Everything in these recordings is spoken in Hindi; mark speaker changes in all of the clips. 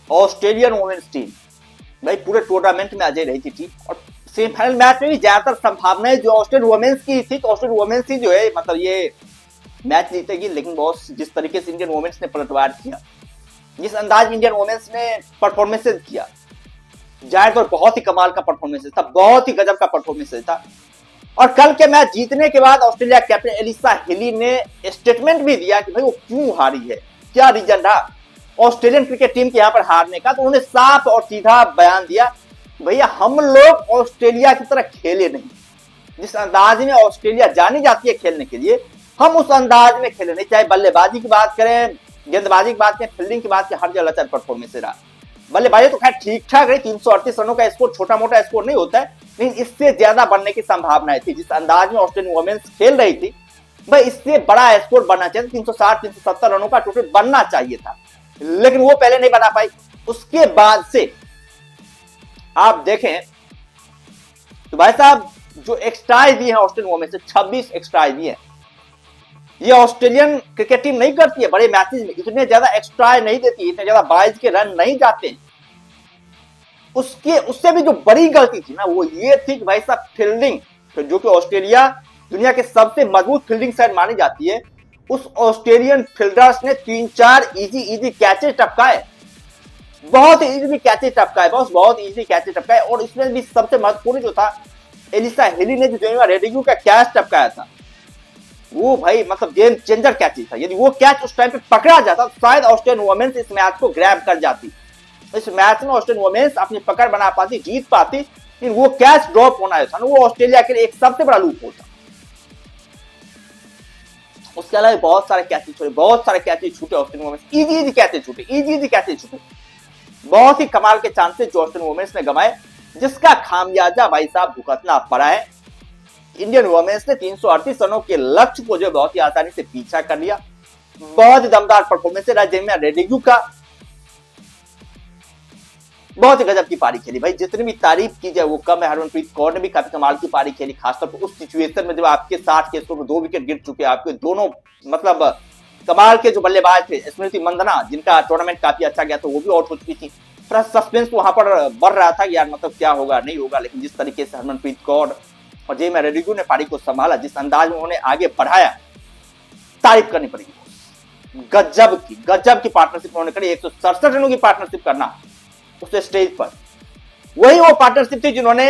Speaker 1: ऑस्ट्रेलियन वुमेन्स टीम भाई पूरे टूर्नामेंट में अजय रही थी टीम, और सेमीफाइनल मैच में भी ज्यादातर संभावनाएं जो ऑस्ट्रेलियन वुमेन्स की थी, तो ऑस्ट्रेलियन वुमेन्स ही जो है मतलब ये मैच जीतेगी। लेकिन बहुत जिस तरीके से इंडियन वुमेन्स ने पलटवार किया, जिस अंदाज में इंडियन वुमेन्स ने परफॉर्मेंसेज किया, जाहिर तौर बहुत ही कमाल का परफॉर्मेंस था, बहुत ही गजब का परफॉर्मेंस था। और कल के मैच जीतने के बाद ऑस्ट्रेलिया कैप्टन एलिसा हेली ने स्टेटमेंट भी दिया कि भाई वो क्यों हारी है, क्या रीजन रहा ऑस्ट्रेलियन क्रिकेट टीम के यहाँ पर हारने का। तो उन्होंने साफ और सीधा बयान दिया, भैया हम लोग ऑस्ट्रेलिया की तरह खेले नहीं, जिस अंदाज में ऑस्ट्रेलिया जानी जाती है खेलने के लिए, हम उस अंदाज में खेले नहीं। चाहे बल्लेबाजी की बात करें, गेंदबाजी की बात करें, फील्डिंग की बात करें, हर जगह लचर परफॉर्मेंस रहा। बल्लेबाजी तो खैर ठीक ठाक रही, 338 रनों का स्कोर छोटा मोटा स्कोर नहीं होता है, लेकिन इससे ज्यादा बनने की संभावनाएं थी। जिस अंदाज में ऑस्ट्रेलियन वुमेन्स खेल रही थी भाई, इससे बड़ा स्कोर बनना चाहिए, 360-370 रनों का टोटल बनना चाहिए था, लेकिन वो पहले नहीं बना पाई। उसके बाद से आप देखें तो भाई साहब जो एक्स्ट्रा दिए हैं ऑस्ट्रेलियन वुमेन्स से 26 एक्स्ट्रा दिए हैं। ये ऑस्ट्रेलियन क्रिकेट टीम नहीं करती है, बड़े मैचेस में इतने ज्यादा एक्स्ट्रा नहीं देती, इतने ज्यादा 22 के रन नहीं जाते। उससे भी जो बड़ी गलती थी ना वो ये थी कि भाई साहब फील्डिंग, जो कि ऑस्ट्रेलिया दुनिया के सबसे मजबूत फील्डिंग साइड मानी जाती है, उस ऑस्ट्रेलियन फील्डर्स ने 3-4 इजी कैचेस टपकाए, बहुत इजीली कैचेस टपकाए, बहुत इजीली कैचेस टपकाए। और इसमें भी सबसे महत्वपूर्ण जो था, एलिसा हेली ने जो जेमिमा रेड्रिग्यू का कैच टपकाया था, वो भाई मतलब गेम चेंजर कैच था। यदि वो कैच उस टाइम पे पकड़ा जाता तो शायद ऑस्ट्रेलियन वुमेन्स इस मैच को ग्रैब कर जाती, इस मैच में ऑस्ट्रेलियन वुमेन्स अपनी पकड़ बना पाती, जीत पाती। लेकिन वो कैच ड्रॉप होना था ना, वो ऑस्ट्रेलिया के लिए एक सबसे बड़ा लूप होता। उसके अलावा बहुत सारे कैचेस छूटे ऑस्ट्रेलियन वुमेन्स, इजी कैचेस छूटे, बहुत ही कमाल के चांसेस जो ऑस्ट्रेलियन वुमेन्स ने गंवाए, जिसका खामियाजा भाई साहब भुगतना पड़ा है। इंडियन वुमेन्स ने 338 रनों के लक्ष्य को जो बहुत ही आसानी से पीछा कर लिया। बहुत ही दमदार परफॉर्मेंस रहा जेमिमा रेड्रिग्यू का, बहुत ही गजब की पारी खेली भाई, जितनी भी तारीफ की जाए वो कम है। हरमनप्रीत कौर ने भी काफी कमाल की पारी खेली, खासतौर पर उस सिचुएशन में जब आपके 60 के स्कोर पर 2 विकेट गिर चुके, आपके दोनों मतलब कमाल के जो बल्लेबाज थे, स्मृति मंदना जिनका टूर्नामेंट काफी अच्छा गया था वो भी आउट हो चुकी थी। थोड़ा सस्पेंस वहां पर बढ़ रहा था यार, मतलब क्या होगा नहीं होगा, लेकिन जिस तरीके से हरमनप्रीत कौर और जेमिमा रेड्रिग्यू ने पारी को संभाला, जिस अंदाज में उन्होंने आगे बढ़ाया, तारीफ करनी पड़ेगी। गजब की पार्टनरशिप उन्होंने करी। 167 रनों की पार्टनरशिप करना उस स्टेज पर, वही वो पार्टनरशिप थी जिन्होंने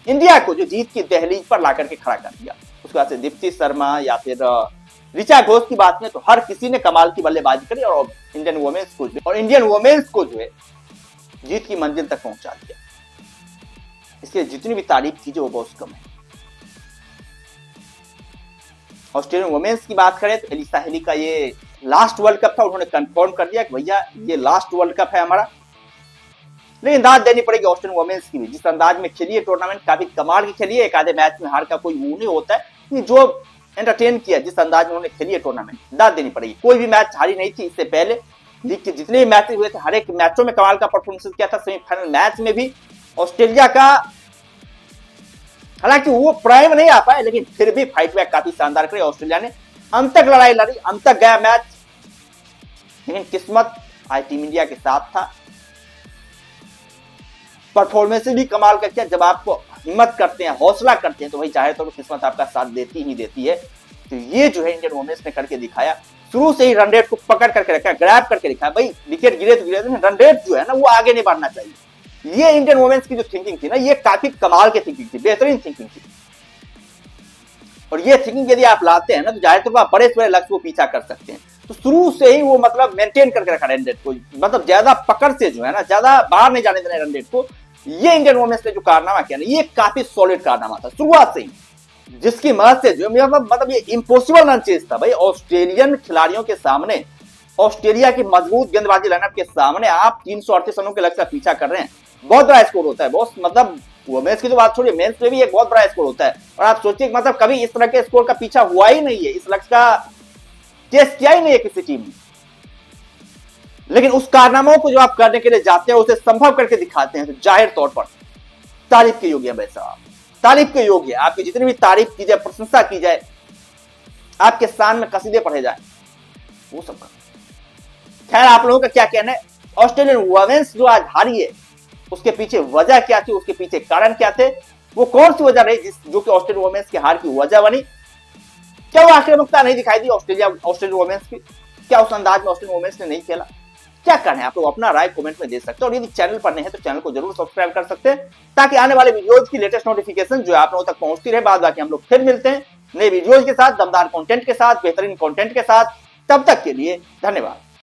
Speaker 1: इंडिया को जो जीत की दहलीज पर लाकर के खड़ा कर दिया। उसके बाद से दीप्ति शर्मा या फिर ऋचा घोष की बात में तो हर किसी ने कमाल की बल्लेबाजी करी और इंडियन वुमेन्स को जो है जीत की मंजिल तक पहुंचा दिया। इसलिए जितनी भी तारीफ कीजिए वो बहुत कम है। ऑस्ट्रेलियन वुमेन्स की बात करें तो एलिसा हेली का ये लास्ट वर्ल्ड कप था, उन्होंने कंफर्म कर दिया कि भैया ये लास्ट वर्ल्ड कप है हमारा। लेकिन दाद देनी पड़ेगी ऑस्ट्रेलियन वुमेन्स की भी, जिस अंदाज में खेली है टूर्नामेंट, काफी कमाल की खेली है। एक आधे मैच में हार का कोई वो नहीं होता है, जो एंटरटेन किया, जिस अंदाज में उन्होंने खेली है टूर्नामेंट, दाद देनी पड़ेगी। कोई भी मैच हारी नहीं थी इससे पहले, लीग के जितने भी मैचेस हुए थे हर एक मैचों में कमाल का परफॉर्मेंस किया था। सेमीफाइनल मैच में भी ऑस्ट्रेलिया का, हालांकि वो प्राइम नहीं आ पाए, लेकिन फिर भी फाइट बैक काफी शानदार करी ऑस्ट्रेलिया ने, अंत तक लड़ाई लड़ी, अंत तक गया मैच। लेकिन किस्मत आज टीम इंडिया के साथ था, परफॉर्मेंस भी कमाल का किया। जब आपको हिम्मत करते हैं, हौसला करते हैं, तो भाई चाहे तो किस्मत आपका साथ देती ही देती है। तो ये जो है इंडियन वुमेन्स ने करके दिखाया, शुरू से ही रन रेट को पकड़ करके रखा, ग्रैब करके रखा। भाई विकेट गिरे तो गिरे, रन रेट जो है ना वो आगे नहीं बढ़ना चाहिए। ये इंडियन वुमेन्स की जो थिंकिंग थी ना, ये काफी कमाल की थिंकिंग थी, बेहतरीन थिंकिंग थी। और ये थिंकिंग यदि आप लाते हैं ना तो जाहिर तौर पर आप बड़े से बड़े लक्ष्य को पीछा कर सकते हैं। तो शुरू से ही वो मतलब मेंटेन करके रखा रन रेट को, मतलब ज्यादा पकड़ से जो है ना, ज्यादा बाहर नहीं जाने देना रन रेट को। ये इंडियन वुमेन्स ने जो कारनामा किया ना, ये काफी सॉलिड कारनामा था शुरुआत से ही, जिसकी मदद से जो मतलब ये इम्पॉसिबल रन चेज था भाई। ऑस्ट्रेलियन खिलाड़ियों के सामने, ऑस्ट्रेलिया की मजबूत गेंदबाजी लाइनअप के सामने आप 338 रनों के लक्ष्य का पीछा कर रहे हैं, बहुत बड़ा स्कोर होता है। बहुत मतलब वुमेन्स की तो बात छोड़िए, मेंस में भी एक बहुत बड़ा स्कोर होता है। और आप सोचिए मतलब कभी इस तरह के स्कोर का पीछा हुआ ही नहीं है, इस लक्ष्य का चेस किया ही नहीं है किसी टीम ने। लेकिन उस कारनामों को जो आप करने के लिए जाते हैं, उसे संभव करके दिखाते हैं, तो जाहिर तौर पर तारीफ के योग्य है भाई साहब, तारीफ के योग्य है। आपकी जितनी भी तारीफ की जाए, प्रशंसा की जाए, आपके स्थान में कसीदे पढ़े जाए, वो सब कर। खैर आप लोगों का क्या कहना है ऑस्ट्रेलियन वुमेन्स जो आज हारी है उसके पीछे वजह क्या थी, उसके पीछे कारण क्या थे, वो कौन सी वजह रही जो कि ऑस्ट्रेलियन वुमेन्स की हार की वजह बनी? क्या वो आक्रामकता नहीं दिखाई दी ऑस्ट्रेलियन वुमेन्स की? क्या उस अंदाज में ऑस्ट्रेलियन वुमेन्स ने नहीं खेला? क्या करना है आप लोग अपना राय कमेंट में दे सकते हैं और यदि चैनल पर नहीं है तो चैनल को जरूर सब्सक्राइब कर सकते हैं ताकि आने वाले वीडियोज की लेटेस्ट नोटिफिकेशन जो आप लोगों तक पहुंचती रहे। बाद बाकी हम लोग फिर मिलते हैं नए वीडियोज के साथ, दमदार कंटेंट के साथ, बेहतरीन कंटेंट के साथ। तब तक के लिए धन्यवाद।